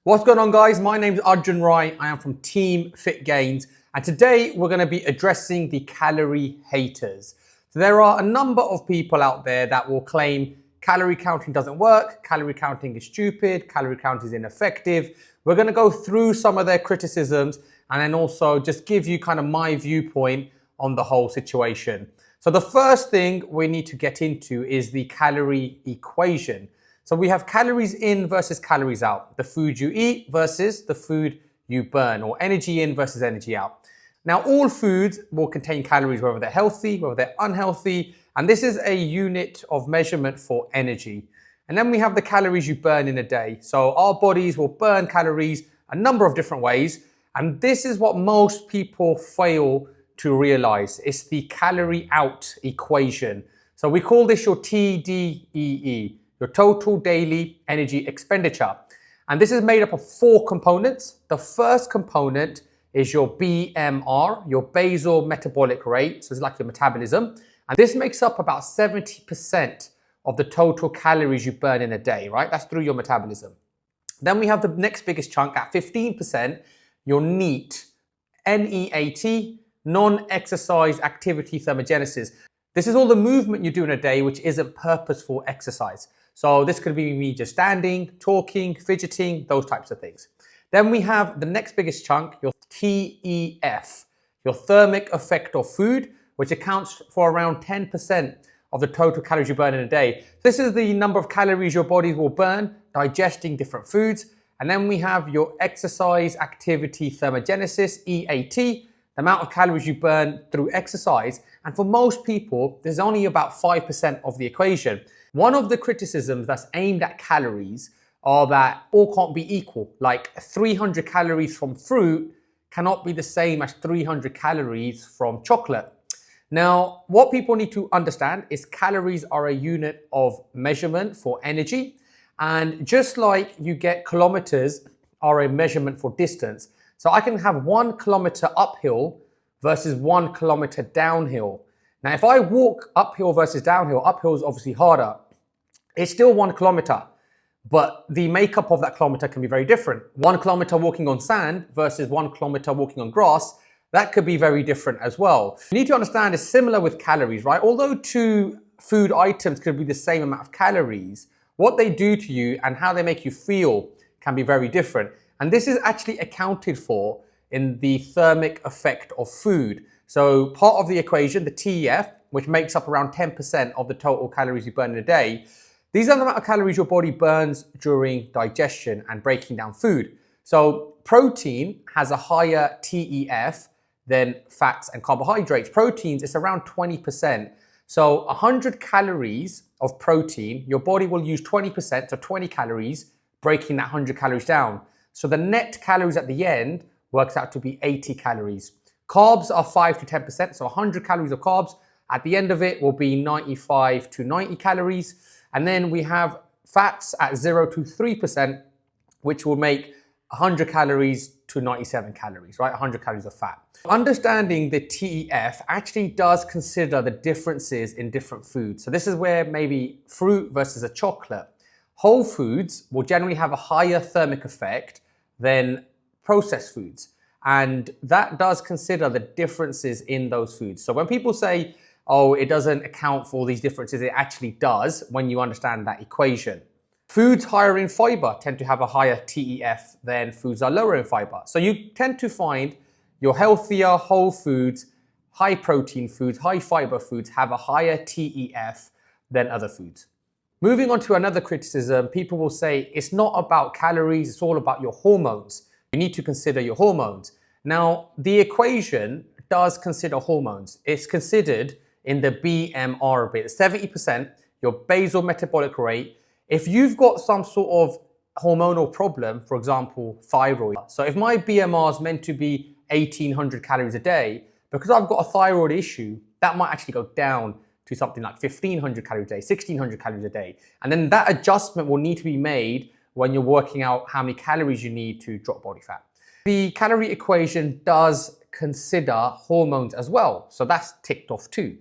What's going on, guys? My name is Arjun Rai. I am from Team Fit Gains, and today we're going to be addressing the calorie haters. So there are a number of people out there that will claim calorie counting doesn't work, calorie counting is stupid, calorie counting is ineffective. We're going to go through some of their criticisms and then also just give you kind of my viewpoint on the whole situation. So the first thing we need to get into is the calorie equation. So we have calories in versus calories out, the food you eat versus the food you burn, or energy in versus energy out. Now, all foods will contain calories, whether they're healthy, whether they're unhealthy, and this is a unit of measurement for energy. And then we have the calories you burn in a day. So our bodies will burn calories a number of different ways, and this is what most people fail to realize. It's the calorie out equation. So we call this your TDEE. Your total daily energy expenditure. And this is made up of 4 components. The first component is your BMR, your basal metabolic rate. So it's like your metabolism. And this makes up about 70% of the total calories you burn in a day, right? That's through your metabolism. Then we have the next biggest chunk at 15%, your NEAT, N-E-A-T, non-exercise activity thermogenesis. This is all the movement you do in a day which isn't purposeful exercise. So this could be me just standing, talking, fidgeting, those types of things. Then we have the next biggest chunk, your TEF, your thermic effect of food, which accounts for around 10% of the total calories you burn in a day. This is the number of calories your body will burn digesting different foods. And then we have your exercise activity thermogenesis, EAT, the amount of calories you burn through exercise. And for most people, there's only about 5% of the equation. One of the criticisms that's aimed at calories are that all can't be equal. Like 300 calories from fruit cannot be the same as 300 calories from chocolate. Now, what people need to understand is calories are a unit of measurement for energy. And just like you get kilometers are a measurement for distance. So I can have 1 kilometer uphill versus 1 kilometer downhill. Now, if I walk uphill versus downhill, uphill is obviously harder. It's still 1 kilometer, but the makeup of that kilometer can be very different. 1 kilometer walking on sand versus 1 kilometer walking on grass, that could be very different as well. You need to understand it's similar with calories, right? Although 2 food items could be the same amount of calories, what they do to you and how they make you feel can be very different. And this is actually accounted for in the thermic effect of food. So part of the equation, the TEF, which makes up around 10% of the total calories you burn in a day, these are the amount of calories your body burns during digestion and breaking down food. So protein has a higher TEF than fats and carbohydrates. Proteins, it's around 20%. So 100 calories of protein, your body will use 20%, so 20 calories, breaking that 100 calories down. So the net calories at the end works out to be 80 calories. Carbs are 5 to 10%, so 100 calories of carbs. At the end of it will be 95 to 90 calories. And then we have fats at 0 to 3%, which will make 100 calories to 97 calories, right? 100 calories of fat. Understanding the TEF actually does consider the differences in different foods. So this is where maybe fruit versus a chocolate. Whole foods will generally have a higher thermic effect than processed foods. And that does consider the differences in those foods. So when people say, oh, it doesn't account for all these differences, it actually does when you understand that equation. Foods higher in fiber tend to have a higher TEF than foods that are lower in fiber. So you tend to find your healthier whole foods, high protein foods, high fiber foods have a higher TEF than other foods. Moving on to another criticism, people will say it's not about calories, it's all about your hormones. You need to consider your hormones. Now, the equation does consider hormones. It's considered in the BMR bit, 70%, your basal metabolic rate. If you've got some sort of hormonal problem, for example, thyroid. So if my BMR is meant to be 1800 calories a day, because I've got a thyroid issue, that might actually go down to something like 1500 calories a day, 1600 calories a day. And then that adjustment will need to be made when you're working out how many calories you need to drop body fat. The calorie equation does consider hormones as well. So that's ticked off too.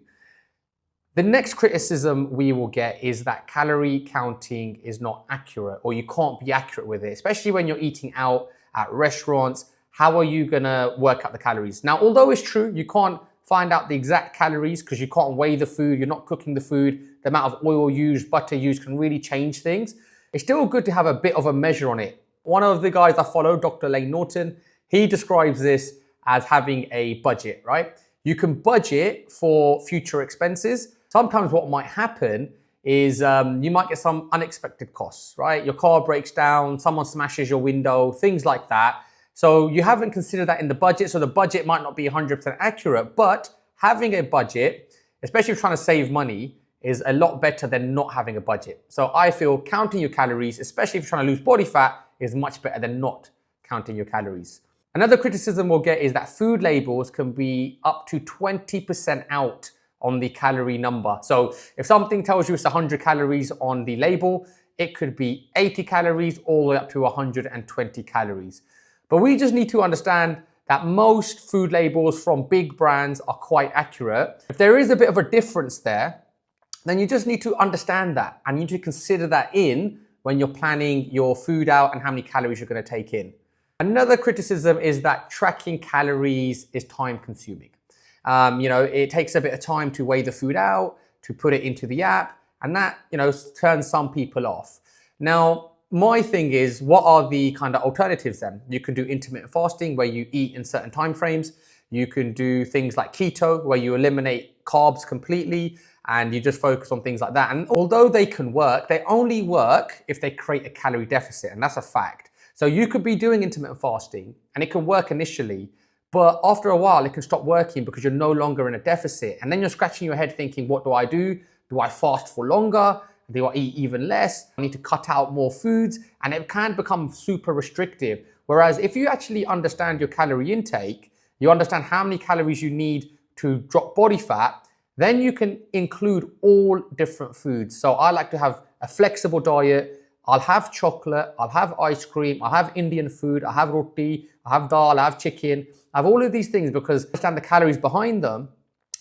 The next criticism we will get is that calorie counting is not accurate, or you can't be accurate with it, especially when you're eating out at restaurants. How are you gonna work out the calories? Now, although it's true, you can't find out the exact calories because you can't weigh the food, you're not cooking the food, the amount of oil used, butter used can really change things. It's still good to have a bit of a measure on it. One of the guys I follow, Dr. Lane Norton, he describes this as having a budget, right? You can budget for future expenses. Sometimes what might happen is you might get some unexpected costs, right? Your car breaks down, someone smashes your window, things like that. So you haven't considered that in the budget, so the budget might not be 100% accurate, but having a budget, especially if you're trying to save money, is a lot better than not having a budget. So I feel counting your calories, especially if you're trying to lose body fat, is much better than not counting your calories. Another criticism we'll get is that food labels can be up to 20% out on the calorie number. So if something tells you it's 100 calories on the label, it could be 80 calories all the way up to 120 calories. But we just need to understand that most food labels from big brands are quite accurate. If there is a bit of a difference there, then you just need to understand that and you need to consider that in when you're planning your food out and how many calories you're going to take in. Another criticism is that tracking calories is time consuming. It takes a bit of time to weigh the food out, to put it into the app, and that, turns some people off. Now, my thing is, what are the kind of alternatives then? You can do intermittent fasting where you eat in certain time frames. You can do things like keto where you eliminate carbs completely and you just focus on things like that. And although they can work, they only work if they create a calorie deficit, and that's a fact. So you could be doing intermittent fasting and it can work initially, but after a while it can stop working because you're no longer in a deficit. And then you're scratching your head thinking, what do I do? Do I fast for longer? Do I eat even less? I need to cut out more foods, and it can become super restrictive. Whereas if you actually understand your calorie intake, you understand how many calories you need to drop body fat, then you can include all different foods. So I like to have a flexible diet. I'll have chocolate, I'll have ice cream, I'll have Indian food, I have roti, I have dal, I have chicken. I have all of these things because I understand the calories behind them.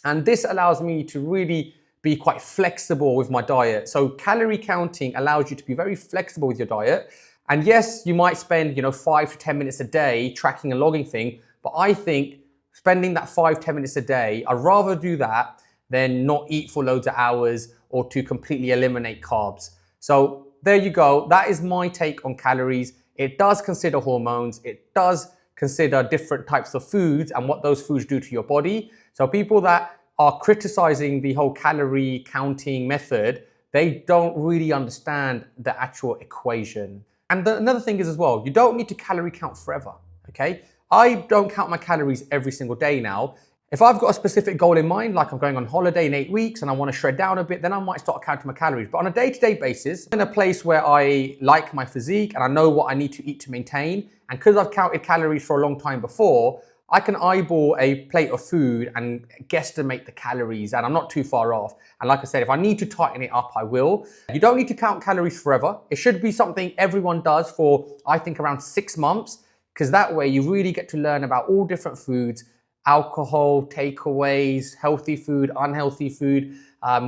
And this allows me to really be quite flexible with my diet. So calorie counting allows you to be very flexible with your diet. And yes, you might spend 5 to 10 minutes a day tracking and logging thing, but I think spending that 5-10 minutes a day, I'd rather do that than not eat for loads of hours or to completely eliminate carbs. So there you go. That is my take on calories. It does consider hormones. It does consider different types of foods and what those foods do to your body. So people that are criticizing the whole calorie counting method, they don't really understand the actual equation. And another thing is as well, you don't need to calorie count forever, okay? I don't count my calories every single day now. If I've got a specific goal in mind, like I'm going on holiday in 8 weeks and I want to shred down a bit, then I might start counting my calories. But on a day-to-day basis, I'm in a place where I like my physique and I know what I need to eat to maintain. And because I've counted calories for a long time before, I can eyeball a plate of food and guesstimate the calories, and I'm not too far off. And like I said, if I need to tighten it up, I will. You don't need to count calories forever. It should be something everyone does for, I think, around 6 months, because that way you really get to learn about all different foods, alcohol, takeaways, healthy food, unhealthy food,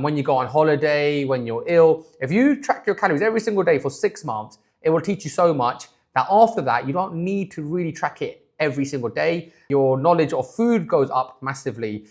when you go on holiday, when you're ill. If you track your calories every single day for 6 months, it will teach you so much that after that, you don't need to really track it every single day. Your knowledge of food goes up massively.